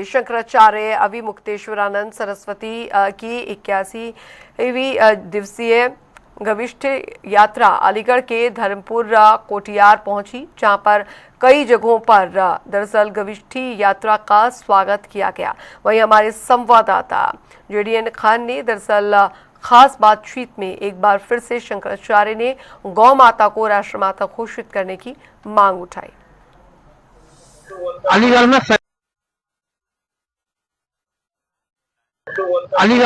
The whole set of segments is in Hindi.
शंकराचार्य अविमुक्तेश्वरानंद सरस्वती की 81वीं दिवसीय गविष्ठ यात्रा अलीगढ़ के धर्मपुर कोटियार पहुंची, जहां पर कई जगहों पर दरअसल गविष्ठी यात्रा का स्वागत किया गया। वहीं हमारे संवाददाता जेडीएन खान ने दरअसल खास बातचीत में एक बार फिर से शंकराचार्य ने गौ माता को राष्ट्रमाता घोषित करने की मांग उठाई। अलीगढ़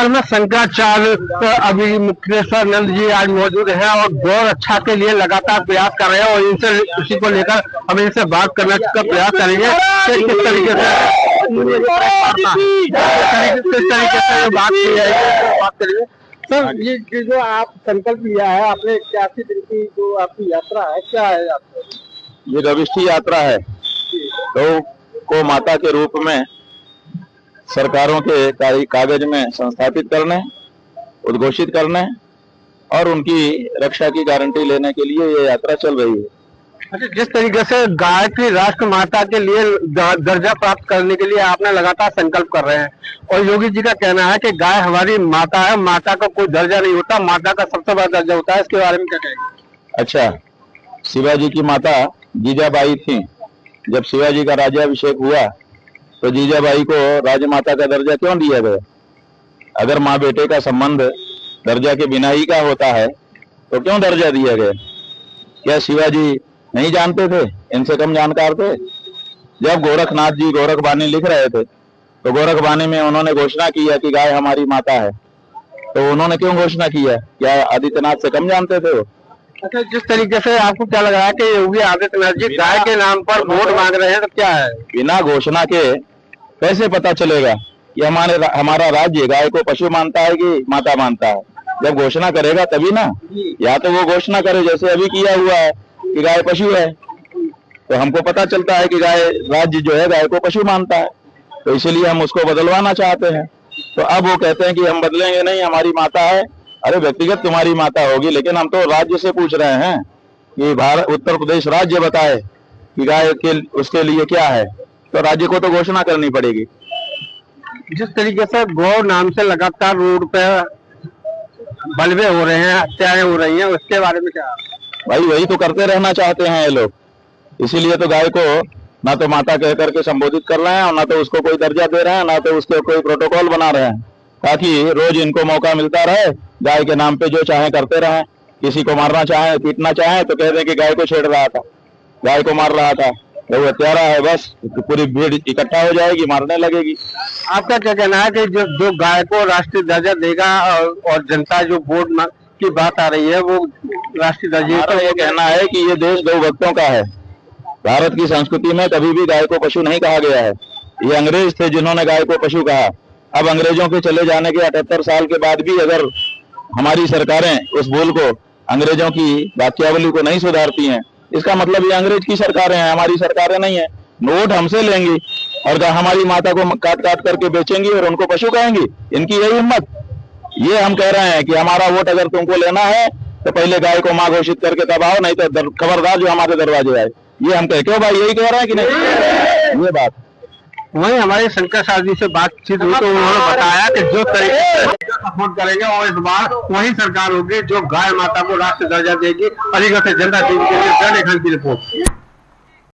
में शंकराचार्य अविमुक्तेश्वरानंद जी आज मौजूद हैं और गौ रक्षा के लिए लगातार प्रयास कर रहे हैं और इनसे इसी को लेकर हम इनसे बात करने का प्रयास करेंगे कि किस तरीके से बात की है। बात करेंगे सर, ये जो आप संकल्प लिया है आपने 81 दिन की जो आपकी यात्रा है, क्या है आपको? ये गविष्ठी यात्रा है। गौ को माता के रूप में सरकारों के कागज में संस्थापित करने, उद्घोषित करने और उनकी रक्षा की गारंटी लेने के लिए ये यात्रा चल रही है। अच्छा, जिस तरीके से गाय की राष्ट्र माता के लिए दर्जा प्राप्त करने के लिए आपने लगातार संकल्प कर रहे हैं और योगी जी का कहना है कि गाय हमारी माता है, माता का कोई दर्जा नहीं होता, माता का सबसे बड़ा दर्जा होता है, इसके बारे में क्या कहेंगे? अच्छा, शिवाजी की माता जीजाबाई थी। जब शिवाजी का राज्याभिषेक हुआ तो जीजाबाई को राजमाता का दर्जा क्यों दिया गया? अगर माँ बेटे का संबंध दर्जा के बिना ही का होता है तो क्यों दर्जा दिया गया? क्या शिवाजी नहीं जानते थे? इनसे कम जानकार थे? जब गोरखनाथ जी गोरखबानी लिख रहे थे तो गोरखबानी में उन्होंने घोषणा किया कि गाय हमारी माता है, तो उन्होंने क्यों घोषणा किया? क्या आदित्यनाथ से कम जानते थे वो? अच्छा, जिस तरीके से आपको क्या लग रहा है कि योगी आदित्यनाथ जी गाय के नाम पर वोट मांग रहे हैं, तो क्या है? बिना घोषणा के कैसे पता चलेगा कि हमारा राज्य गाय को पशु मानता है कि माता मानता है? जब घोषणा करेगा तभी ना। या तो वो घोषणा करे जैसे अभी किया हुआ है कि गाय पशु है, तो हमको पता चलता है कि गाय राज्य जो है गाय को पशु मानता है, तो इसलिए हम उसको बदलवाना चाहते हैं। तो अब वो कहते हैं कि हम बदलेंगे नहीं, हमारी माता है। अरे व्यक्तिगत तुम्हारी माता होगी, लेकिन हम तो राज्य से पूछ रहे हैं कि भारत उत्तर प्रदेश राज्य बताए कि गाय के उसके लिए क्या है, तो राज्य को तो घोषणा करनी पड़ेगी। जिस तरीके से गौ नाम से लगातार रोड पे बलवे हो रहे हैं, हत्याएं हो रही हैं, उसके बारे में क्या? भाई वही तो करते रहना चाहते हैं ये लोग, इसीलिए तो गाय को ना तो माता कह करके संबोधित कर रहे हैं और ना तो उसको कोई दर्जा दे रहे हैं, ना तो उसके कोई प्रोटोकॉल बना रहे हैं, ताकि रोज इनको मौका मिलता रहे गाय के नाम पे जो चाहे करते रहें। किसी को मारना चाहे, पीटना चाहे तो कह दें कि गाय को छेड़ रहा था, गाय को मार रहा था, वो हत्यारा है, बस पूरी भीड़ इकट्ठा हो जाएगी, मारने लगेगी। आपका क्या कहना है कि जो गाय को राष्ट्रीय दर्जा देगा और जनता जो वोट की बात आ रही है वो राष्ट्रीय दर्जे? तो ये कहना है कि ये देश गौ भक्तों का है। भारत की संस्कृति में कभी भी गाय को पशु नहीं कहा गया है। ये अंग्रेज थे जिन्होंने गाय को पशु कहा। अब अंग्रेजों के चले जाने के 78 साल के बाद भी अगर हमारी सरकारें उस भूल को, अंग्रेजों की वाक्यावली को नहीं सुधारती हैं, इसका मतलब ये अंग्रेज की सरकारें हैं, हमारी सरकारें नहीं है। नोट हमसे लेंगी और हमारी माता को काट काट करके बेचेंगी और उनको पशु कहेंगी। इनकी यही हिम्मत। ये हम कह रहे हैं कि हमारा वोट अगर तुमको लेना है तो पहले गाय को मां घोषित करके तब आओ, नहीं तो खबरदार जो हमारे दरवाजे आए। ये हम कह क्यों भाई यही कह रहे हैं कि नहीं? ये बात। वहीं हमारे शंकराचार्य जी से बातचीत हुई तो उन्होंने बताया कि जो तरीके से सपोर्ट करेंगे और इस बार वही सरकार होगी जो गाय माता को राष्ट्रीय दर्जा देगी। अलीगढ़ से जनता टीवी के लिए की रिपोर्ट।